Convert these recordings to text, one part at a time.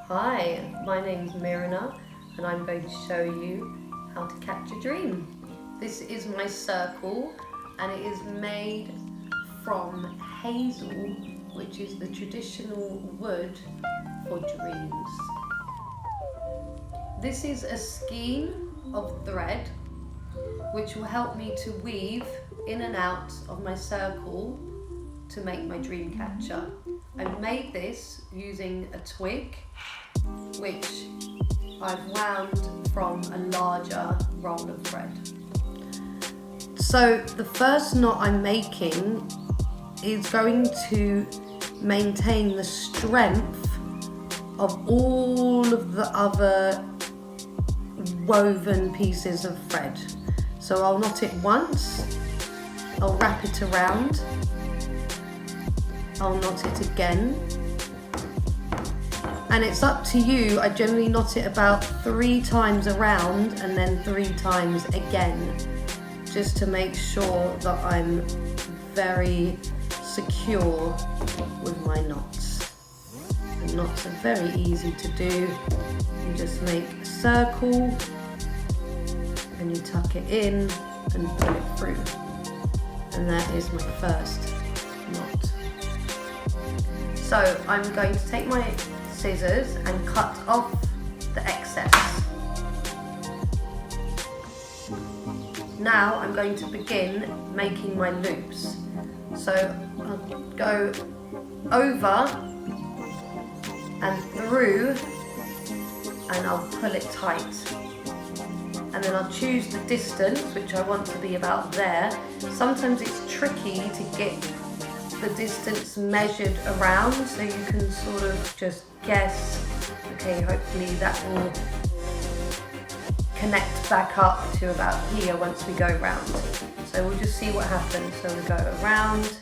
Hi, my name's Mirna and I'm going to show you how to catch a dream. This is my circle and it is made from hazel, which is the traditional wood for dreams. This is a skein of thread which will help me to weave in and out of my circle to make my dream catcher. I've made this using a twig which I've wound from a larger roll of thread. So the first knot I'm making is going to maintain the strength of all of the other woven pieces of thread. So I'll knot it once, I'll wrap it around, I'll knot it again, and it's up to you. I generally knot it about 3 times around and then 3 times again, just to make sure that I'm very secure with my knots. And knots are very easy to do. You just make a circle and you tuck it in and pull it through. And that is my first knot. So I'm going to take my scissors and cut off the excess. Now I'm going to begin making my loops. So I'll go over and through and I'll pull it tight. And then I'll choose the distance, which I want to be about there. Sometimes it's tricky to get the distance measured around, so you can sort of just guess, okay, hopefully that will connect back up to about here once we go round. So we'll just see what happens. So we go around,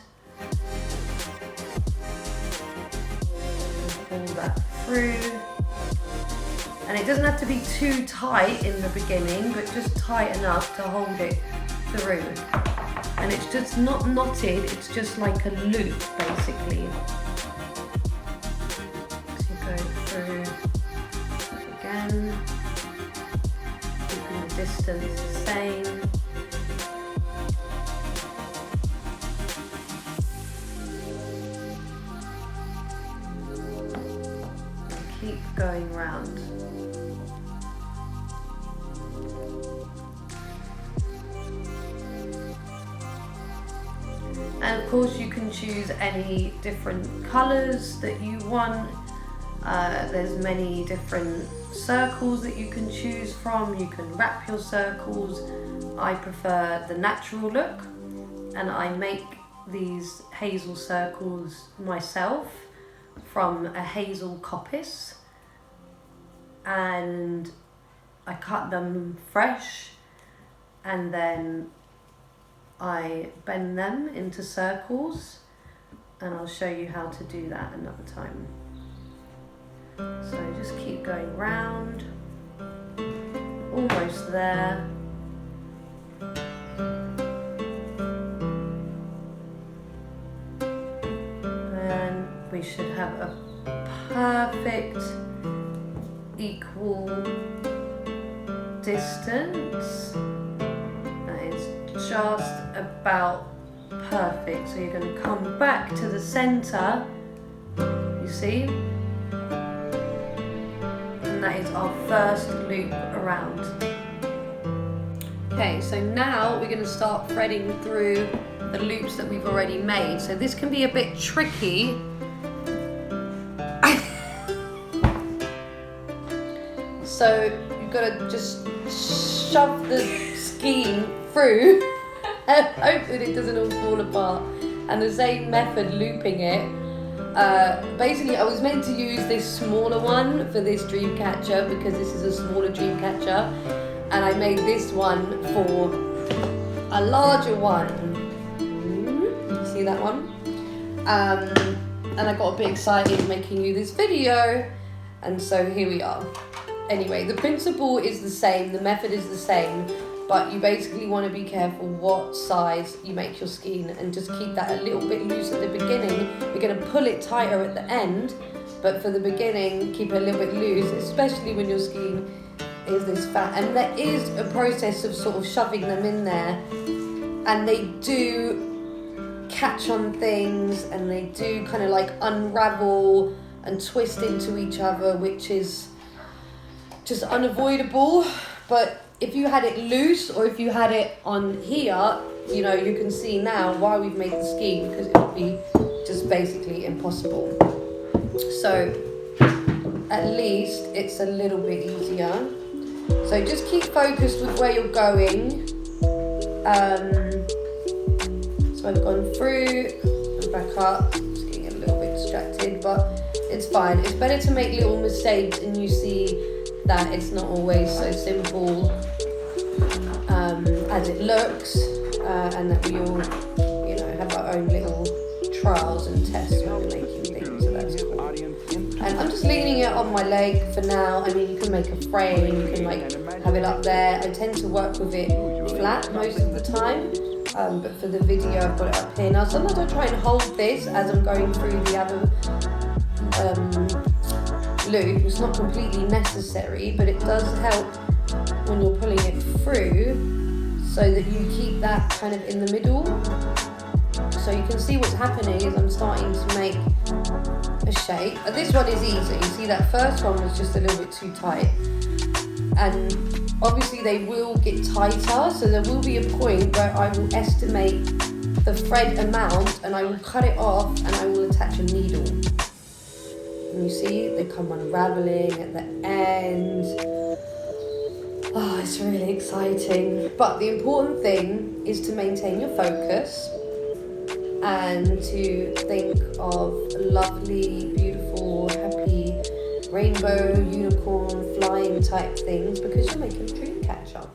pull that through. And it doesn't have to be too tight in the beginning, but just tight enough to hold it through. And it's just not knotted, it's just like a loop basically. So you go through again, keeping the distance the same. And keep going round. And of course you can choose any different colours that you want. There's many different circles that you can choose from. You can wrap your circles. I prefer the natural look, and I make these hazel circles myself from a hazel coppice, and I cut them fresh and then I bend them into circles, and I'll show you how to do that another time. So just keep going round, almost there. And we should have a perfect equal distance. Just about perfect. So you're going to come back to the center, you see, and that is our first loop around. Okay, so now we're going to start threading through the loops that we've already made. So this can be a bit tricky. So you've got to just shove the skein through and hope that it doesn't all fall apart. And the same method, looping it. Basically I was meant to use this smaller one for this dream catcher because this is a smaller dream catcher, and I made this one for a larger one. See that one? And I got a bit excited making you this video, and so here we are. Anyway, the principle is the same, the method is the same, but you basically want to be careful what size you make your skein and just keep that a little bit loose at the beginning. We're going to pull it tighter at the end but for the beginning, keep it a little bit loose, especially when your skein is this fat. And there is a process of sort of shoving them in there, and they do catch on things, and they do kind of like unravel and twist into each other, which is just unavoidable. But if you had it loose, or if you had it on here, you know, you can see now why we've made the skein, because it would be just basically impossible. So at least it's a little bit easier. So just keep focused with where you're going. So I've gone through and back up. Just getting a little bit distracted, but it's fine. It's better to make little mistakes and you see that it's not always so simple as it looks, and that we all, you know, have our own little trials and tests when we're making things, so that's cool. And I'm just leaning it on my leg for now. I mean, you can make a frame, you can like have it up there. I tend to work with it flat most of the time, but for the video I've got it up here. Now sometimes I try and hold this as I'm going through the other loop. It's not completely necessary, but it does help when you're pulling it through, so that you keep that kind of in the middle. So you can see what's happening is I'm starting to make a shape. This one is easy. You see that first one was just a little bit too tight, and obviously they will get tighter, so there will be a point where I will estimate the thread amount and I will cut it off and I will attach a needle. And you see they come unraveling at the end. Oh, it's really exciting. But the important thing is to maintain your focus and to think of lovely, beautiful, happy, rainbow, unicorn, flying type things, because you're making a dream catcher.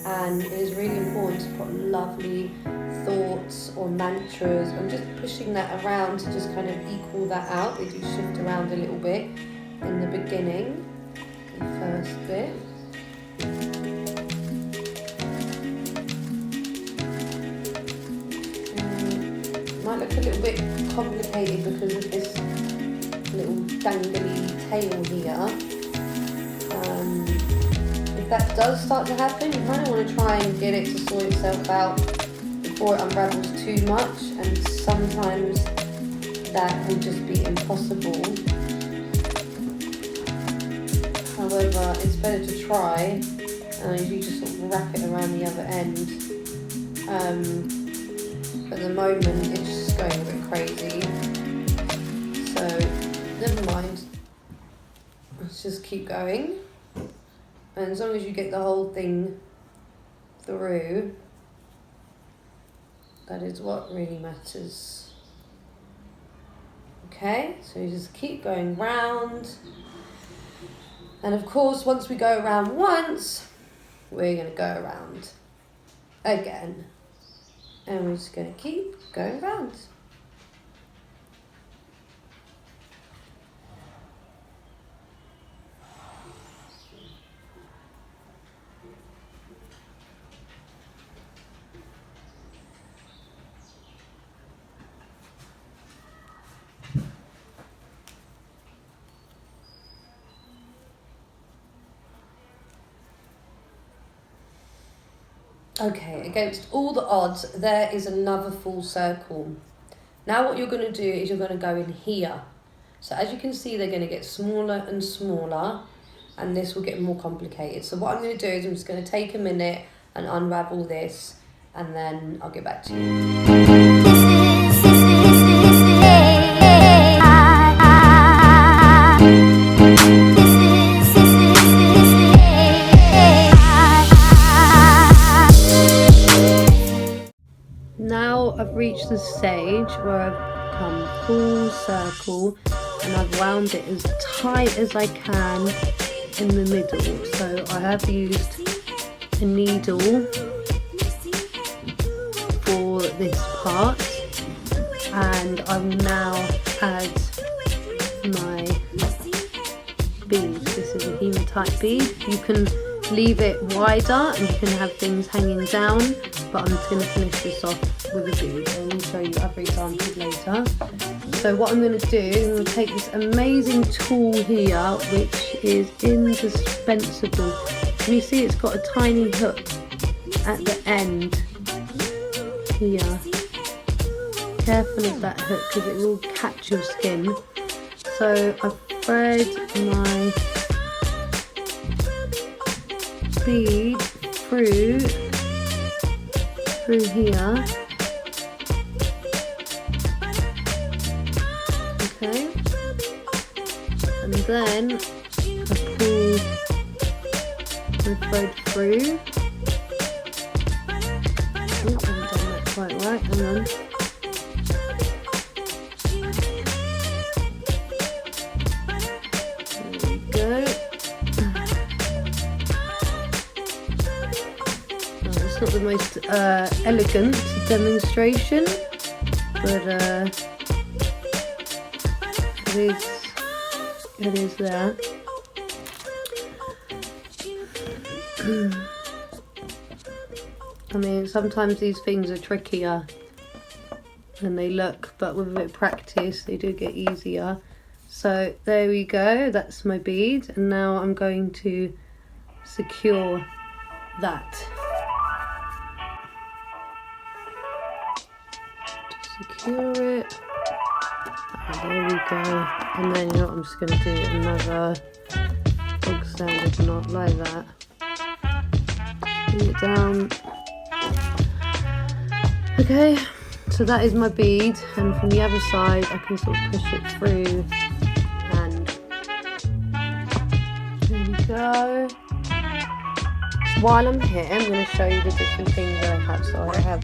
And it is really important to put lovely thoughts or mantras. I'm just pushing that around to just kind of equal that out. They do shift around a little bit in the beginning, the first bit. Might look a little bit complicated because of this little dangly tail here. If that does start to happen, you kind of want to try and get it to sort itself out before it unravels too much, and sometimes that will just be impossible. However, it's better to try, and you just sort of wrap it around the other end. At the moment, it's just going a bit crazy, so never mind. Let's just keep going, and as long as you get the whole thing through, that is what really matters. Okay, so you just keep going round, and of course once we go around once, we're going to go around again, and we're just going to keep going round. Okay, against all the odds, there is another full circle. Now what you're going to do is you're going to go in here. So as you can see, they're going to get smaller and smaller, and this will get more complicated. So what I'm going to do is I'm just going to take a minute and unravel this, and then I'll get back to you. Now I've reached the stage where I've come full circle, and I've wound it as tight as I can in the middle. So I have used a needle for this part, and I will now add my bead. This is a hematite bead. You can leave it wider and you can have things hanging down, but I'm just going to finish this off with a bead, and I'll show you other examples later. So what I'm going to do, I'm going to take this amazing tool here, which is indispensable. Can you see it's got a tiny hook at the end here? Careful of that hook because it will catch your skin. So I've thread my bead through here. Okay, and then I pull the thread through. Oh, I haven't done that quite right, hang on. There we go. Oh, it's not the most elegant demonstration, but it is there. I mean, sometimes these things are trickier than they look, but with a bit of practice they do get easier. So there we go, that's my bead, and now I'm going to secure that. Secure it. Oh, there we go. And then, you know what, I'm just going to do another bog standard knot like that. Bring it down. Okay, so that is my bead, and from the other side I can sort of push it through, and there we go. While I'm here, I'm going to show you the different things that I have. So I have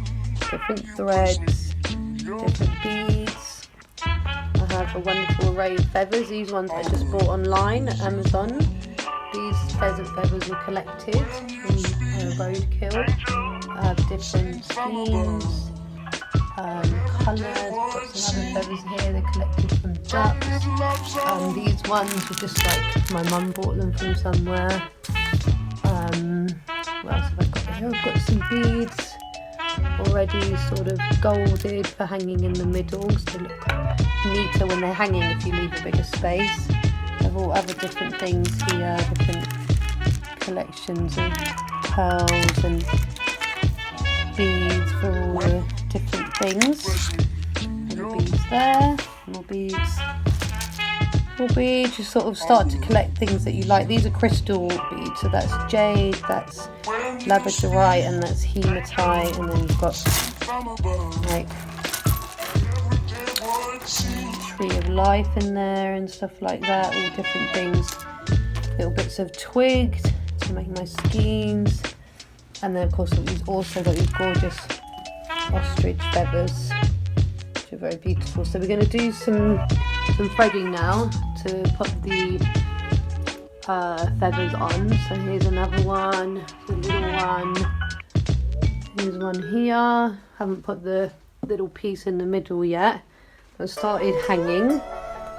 different threads, different beads. I have a wonderful array of feathers. These ones I just bought online at Amazon. These pheasant feathers were collected from roadkill. I have different schemes, colours. Got some other feathers here. They're collected from ducks. These ones were just like my mum bought them from somewhere. What else have I got here? I've got some beads already sort of golded for hanging in the middle, so they look neater when they're hanging if you leave a bigger space. I've all other different things here, different collections of pearls and beads for all the different things. More beads there, more beads. More beads, you sort of start to collect things that you like. These are crystal beads, so that's jade, that's labradorite, and that's hematite, and then you've got like tree of life in there and stuff like that, all different things. Little bits of twig to make my skeins, and then of course we've also got these gorgeous ostrich feathers, which are very beautiful. So we're going to do some threading now to put the feathers on. So here's another one, a little one. Here's one here. Haven't put the little piece in the middle yet. I've started hanging.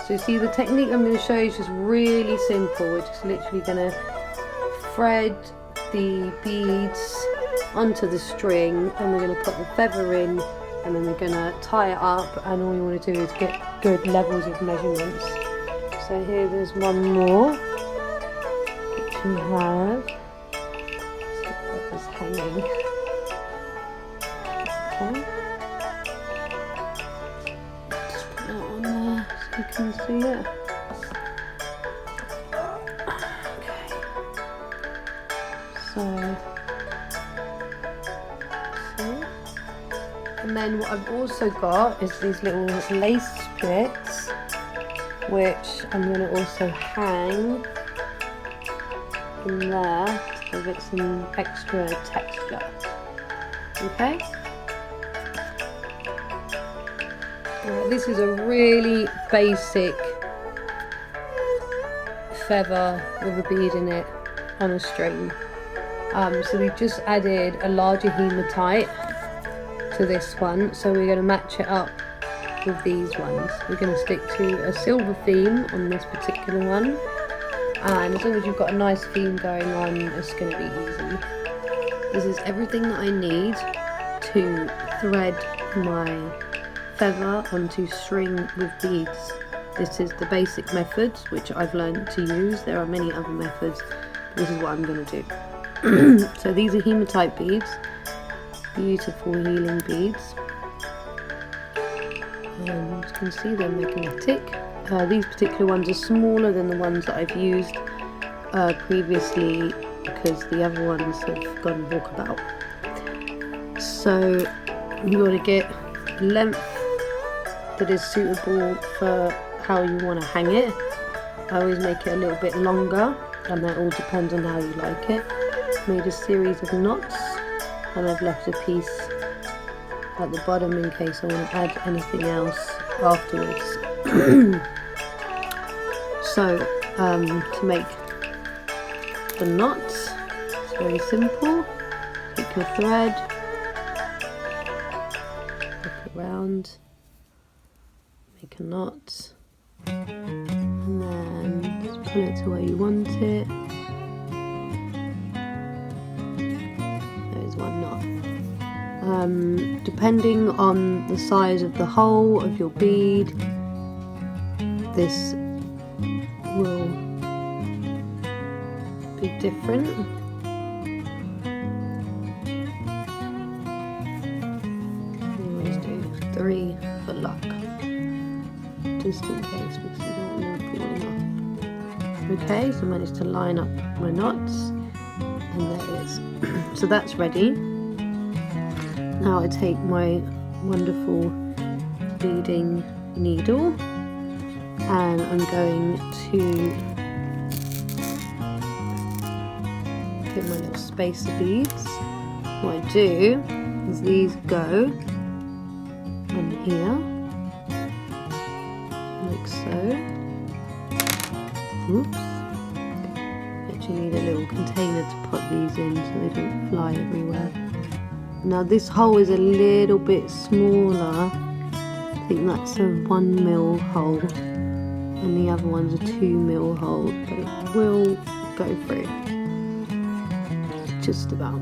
So you see the technique I'm going to show you is just really simple. We're just literally going to thread the beads onto the string, and we're going to put the feather in, and then we're going to tie it up, and all you want to do is get good levels of measurements. So here there's one more, which we have. So that was hanging. Okay. Just put that on there so you can see it. Okay. So, see? And then what I've also got is these little lace splits, which I'm going to also hang in there to give it some extra texture. Okay? Right, this is a really basic feather with a bead in it on a string. So we've just added a larger hematite to this one, so we're going to match it up with these ones. We're going to stick to a silver theme on this particular one, and as long as you've got a nice theme going on, it's going to be easy. This is everything that I need to thread my feather onto string with beads. This is the basic method which I've learned to use. There are many other methods, but this is what I'm going to do. So these are hematite beads, beautiful healing beads. And you can see they're magnetic. These particular ones are smaller than the ones that I've used previously, because the other ones have gone walkabout. So you want to get length that is suitable for how you want to hang it. I always make it a little bit longer, and that all depends on how you like it. Made a series of knots, and I've left a piece at the bottom in case I want to add anything else afterwards. So to make the knots, it's very simple. Pick your thread, look around, make a knot, and then just pull it to where you want it. There's one knot. Depending on the size of the hole of your bead, this will be different. We always do 3 for luck, just in case, because you don't want to pull enough. Okay, so I managed to line up my knots, and there it is. So that's ready. Now I take my wonderful beading needle, and I'm going to put my little spacer beads. What I do is these go on here, like so. Oops. Actually need a little container to put these in so they don't fly everywhere. Now this hole is a little bit smaller. I think that's a 1mm hole, and the other one's a 2mm hole, but it will go through. Just about.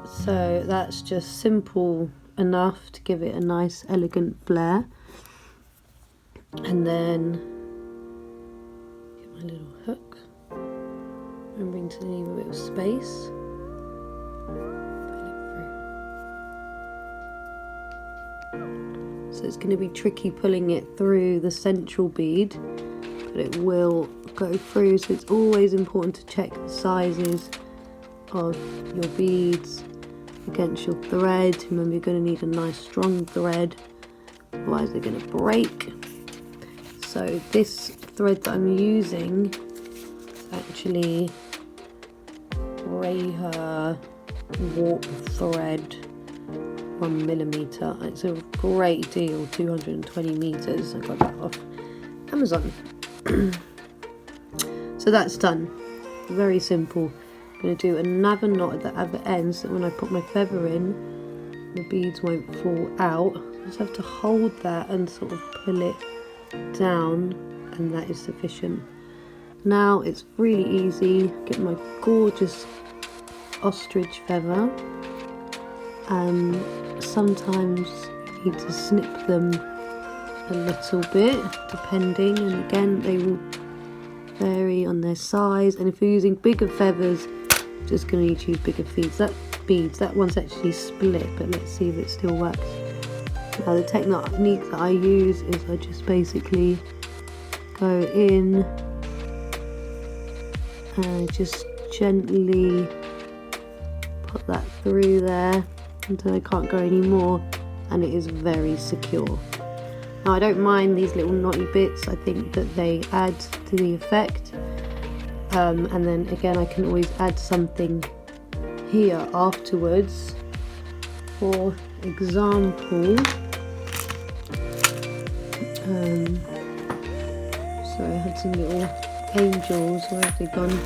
So that's just simple enough to give it a nice elegant flair. And then get my little hook, remembering to leave a bit of space. So it's going to be tricky pulling it through the central bead, but it will go through. So it's always important to check the sizes of your beads against your thread. Remember, you're going to need a nice strong thread, otherwise they're going to break. So this thread that I'm using is actually Rayher warp thread, 1mm. It's a great deal, 220 meters. I got that off Amazon. So that's done. Very simple. I'm going to do another knot at the other end, so when I put my feather in, the beads won't fall out. I just have to hold that and sort of pull it down, and that is sufficient. Now it's really easy. Get my gorgeous ostrich feather, and sometimes you need to snip them a little bit depending, and again they will vary on their size, and if you're using bigger feathers, just going to need to use bigger beads. That one's actually split, but let's see if it still works. Now the technique that I use is I just basically go in and just gently put that through there until I can't go anymore, and it is very secure. Now I don't mind these little knotty bits. I think that they add to the effect, and then again I can always add something here afterwards. For example, so I had some little angels. Where have they gone?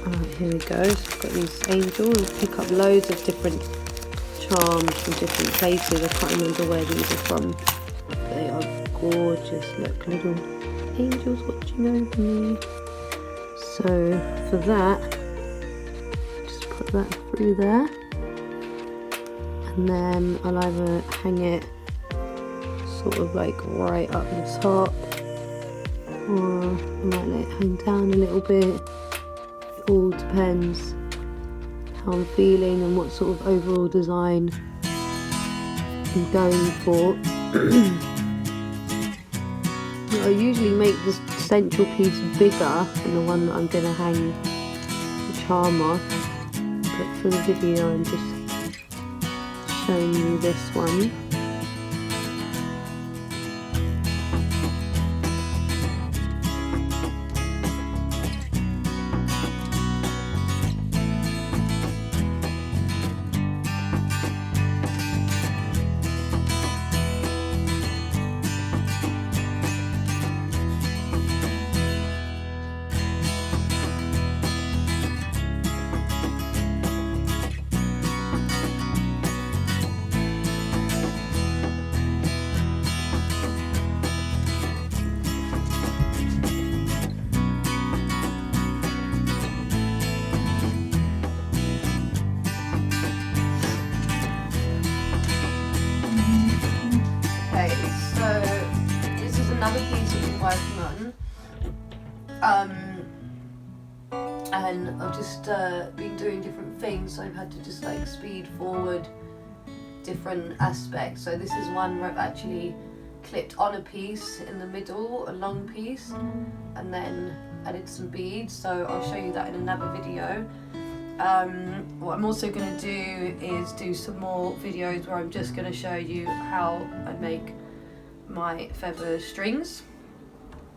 Alright, here we go. So I've got these angels. I'll pick up loads of different charms from different places. I can't remember where these are from. They are gorgeous. Look, little angels watching over me. So for that, just put that through there, and then I'll either hang it sort of like right up the top, or I might let it hang down a little bit. It all depends how I'm feeling and what sort of overall design I'm going for. I usually make the central piece bigger than the one that I'm going to hang the charm off, but for the video I'm just showing you this one. Another piece I've been working on, and I've just been doing different things, so I've had to just like speed forward different aspects. So this is one where I've actually clipped on a piece in the middle, a long piece, and then added some beads, so I'll show you that in another video. What I'm also going to do is do some more videos where I'm just going to show you how I make my feather strings.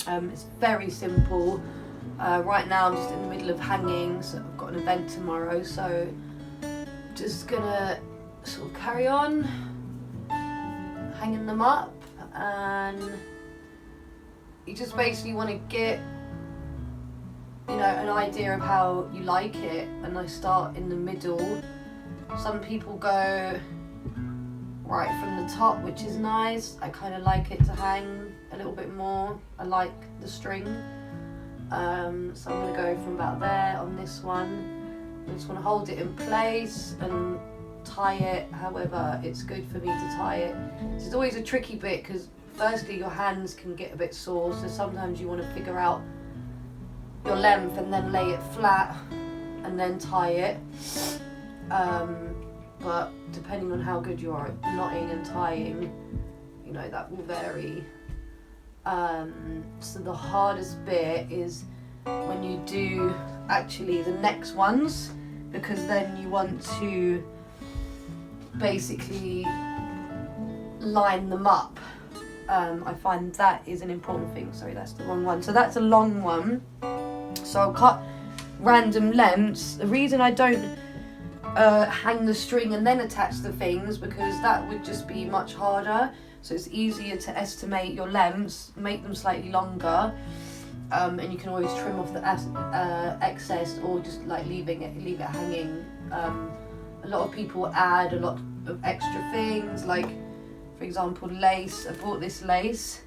It's very simple. Right now I'm just in the middle of hanging, so I've got an event tomorrow, so just gonna sort of carry on hanging them up, and you just basically want to get, you know, an idea of how you like it. And I start in the middle. Some people go right from the top, which is nice. I kind of like it to hang a little bit more. I like the string, so I'm going to go from about there on this one. I just want to hold it in place and tie it however it's good for me to tie it. It's always a tricky bit because firstly your hands can get a bit sore, so sometimes you want to figure out your length and then lay it flat and then tie it. But depending on how good you are at knotting and tying, you know, that will vary. So the hardest bit is when you do actually the next ones, because then you want to basically line them up. I find that is an important thing. Sorry, that's the wrong one. So that's a long one. So I'll cut random lengths. The reason I don't hang the string and then attach the things, because that would just be much harder. So it's easier to estimate your lengths, make them slightly longer, and you can always trim off the excess, or just like leave it hanging. A lot of people add a lot of extra things, like for example lace. I bought this lace,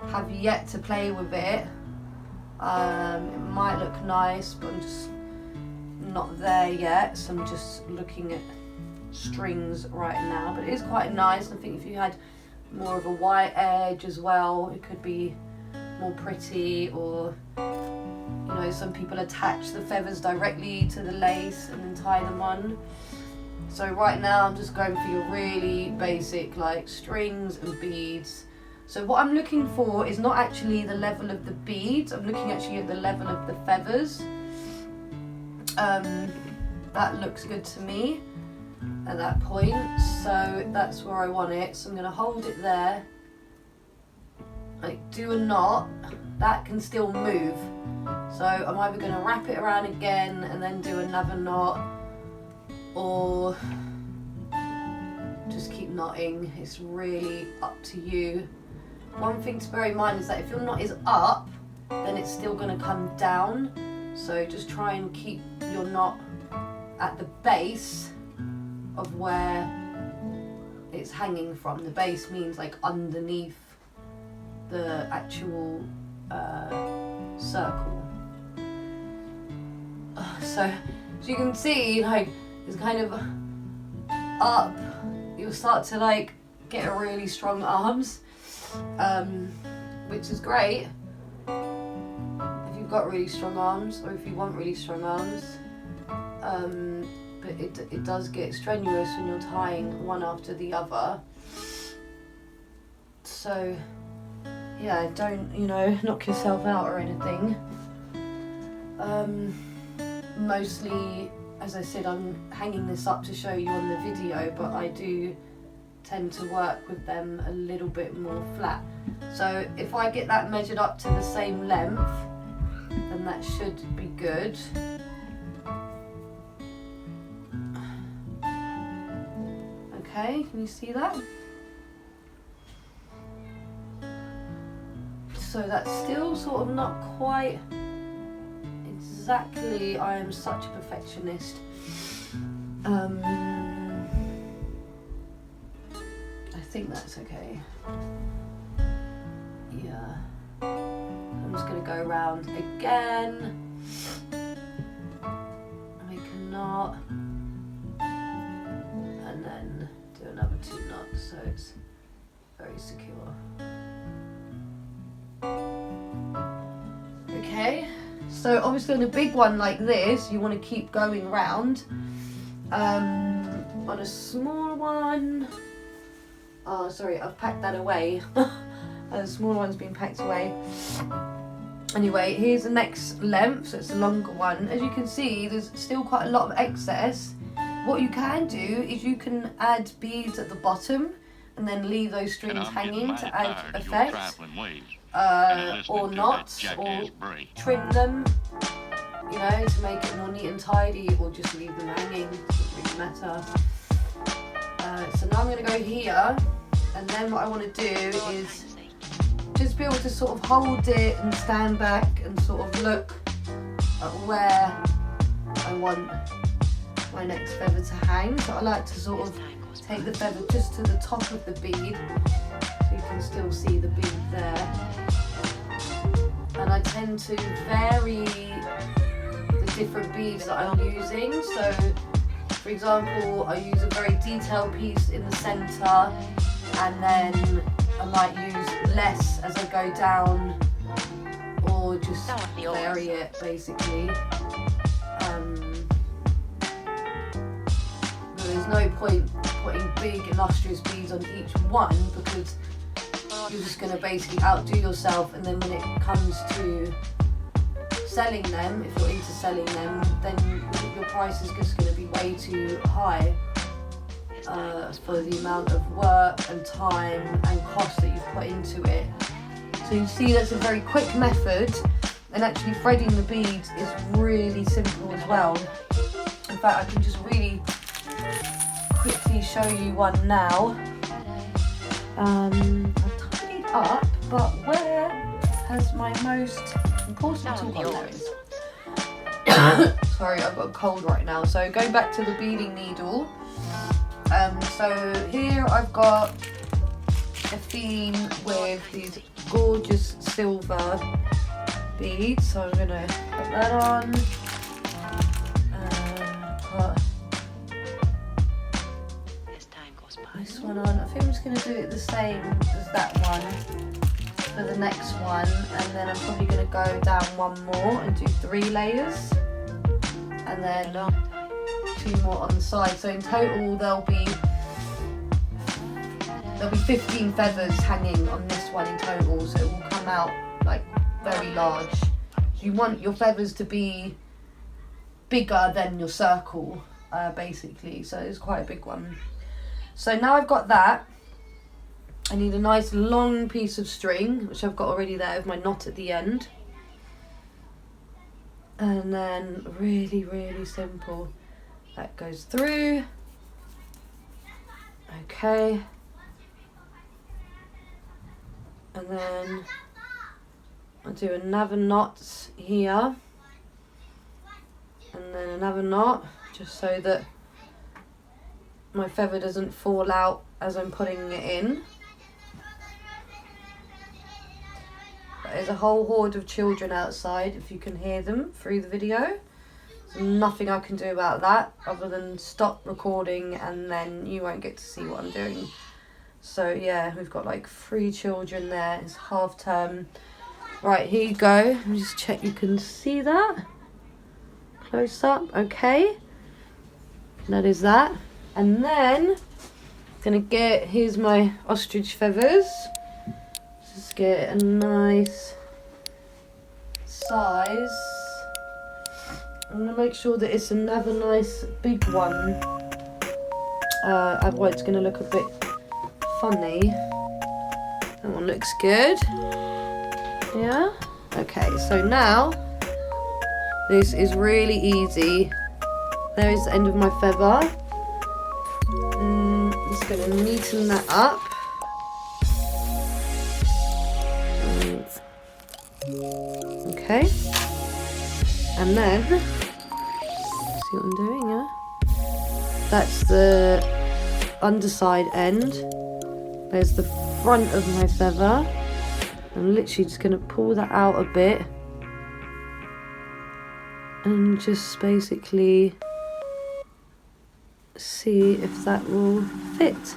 have yet to play with it. It might look nice, but I'm just not there yet, so I'm just looking at strings right now. But it is quite nice. I think if you had more of a white edge as well, it could be more pretty. Or, you know, some people attach the feathers directly to the lace and then tie them on. So right now I'm just going for your really basic like strings and beads. So what I'm looking for is not actually the level of the beads, I'm looking actually at the level of the feathers. That looks good to me at that point, so that's where I want it. So I'm going to hold it there, like do a knot. That can still move, so I'm either going to wrap it around again and then do another knot, or just keep knotting. It's really up to you. One thing to bear in mind is that if your knot is up, then it's still going to come down. So just try and keep your knot at the base of where it's hanging from. The base means like underneath the actual circle. So you can see, like, it's kind of up you'll start to like get a really strong arms, which is great if you've got really strong arms or if you want really strong arms. But it does get strenuous when you're tying one after the other. So yeah, don't, you know, knock yourself out or anything. Mostly, as I said, I'm hanging this up to show you on the video, but I do tend to work with them a little bit more flat. So if I get that measured up to the same length, then that should be good. Okay, can you see that? So that's still sort of not quite exactly, I am such a perfectionist. I think that's okay. Yeah. I'm just going to go around again. Make a knot. And then do another 2 knots so it's very secure. Okay, so obviously on a big one like this, you want to keep going round. On a small one, oh sorry, I've packed that away. The smaller one's been packed away. Anyway, here's the next length, so it's a longer one. As you can see, there's still quite a lot of excess. What you can do is you can add beads at the bottom and then leave those strings hanging to add effect. Or not, or trim them, you know, to make it more neat and tidy, or just leave them hanging, doesn't really matter. So now I'm going to go here, and then what I want to do is just be able to sort of hold it and stand back and sort of look at where I want my next feather to hang. So I like to sort of take the feather just to the top of the bead, so you can still see the bead there. And I tend to vary the different beads that I'm using. So, for example, I use a very detailed piece in the centre, and then I might use less as I go down, or just vary it basically. There's no point putting big illustrious beads on each one, because you're just going to basically outdo yourself, and then when it comes to selling them, if you're into selling them, then your price is just going to be way too high for the amount of work and time and cost that you've put into it. So you see that's a very quick method, and actually threading the beads is really simple as well. In fact, I can just really quickly show you one now. Up, but where has my most important tool gone? There it is. Sorry, I've got a cold right now. So going back to the beading needle. So here I've got a theme with these gorgeous silver beads. So I'm gonna put that on. Put this one on. I think I'm just going to do it the same as that one for the next one, and then I'm probably going to go down one more and do 3 layers, and then 2 more on the side. So in total there'll be 15 feathers hanging on this one in total, so it will come out like very large. You want your feathers to be bigger than your circle, basically, so it's quite a big one. So now I've got that, I need a nice long piece of string, which I've got already there with my knot at the end. And then really, really simple. That goes through. Okay. And then I'll do another knot here. And then another knot, just so that my feather doesn't fall out as I'm putting it in. There's a whole horde of children outside, if you can hear them through the video. There's nothing I can do about that other than stop recording, and then you won't get to see what I'm doing. So yeah, we've got like 3 children there. It's half term. Right, here you go. Let me just check you can see that. Close up, okay. That is that. And then, here's my ostrich feathers. Just get a nice size. I'm going to make sure that it's another nice big one. Otherwise it's going to look a bit funny. That one looks good. Yeah? Okay, so now, this is really easy. There is the end of my feather. Just going to neaten that up. Okay. And then, see what I'm doing, yeah? That's the underside end. There's the front of my feather. I'm literally just going to pull that out a bit. And just basically see if that will fit.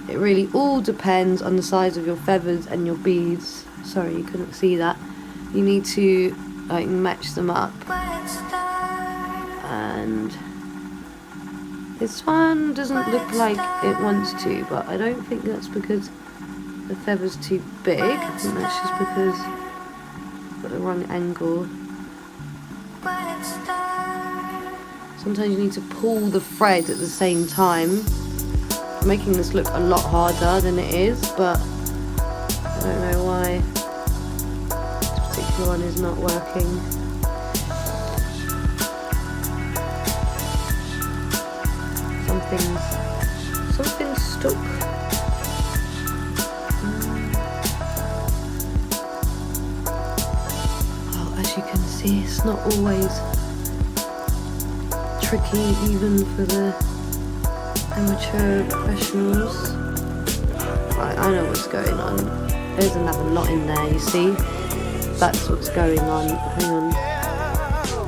It really all depends on the size of your feathers and your beads. Sorry, you couldn't see that. You need to like match them up. And this one doesn't look like it wants to, but I don't think that's because the feather's too big. I think that's just because I've got the wrong angle. Sometimes you need to pull the thread at the same time, making this look a lot harder than it is, but I don't know why this particular one is not working. Something's stuck. Oh, as you can see, it's not always tricky even for the amateur professionals. Right, I know what's going on. There's another knot in there, you see? That's what's going on. Hang on.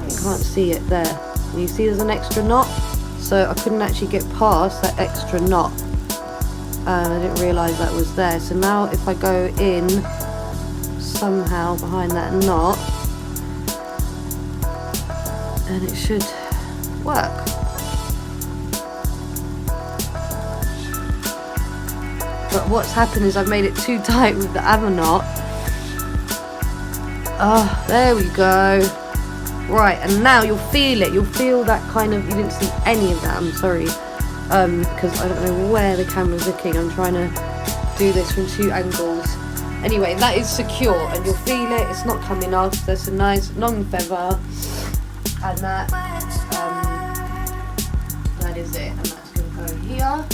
You can't see it there. You see there's an extra knot? So I couldn't actually get past that extra knot. I didn't realise that was there. So now if I go in somehow behind that knot, then it should work. But what's happened is I've made it too tight with the other knot. Oh, there we go. Right, and now you'll feel it. You'll feel that kind of, you didn't see any of that, I'm sorry. Because I don't know where the camera's looking. I'm trying to do this from 2 angles. Anyway, that is secure and you'll feel it. It's not coming off. There's a nice long feather. And that is it. And that's going to go here.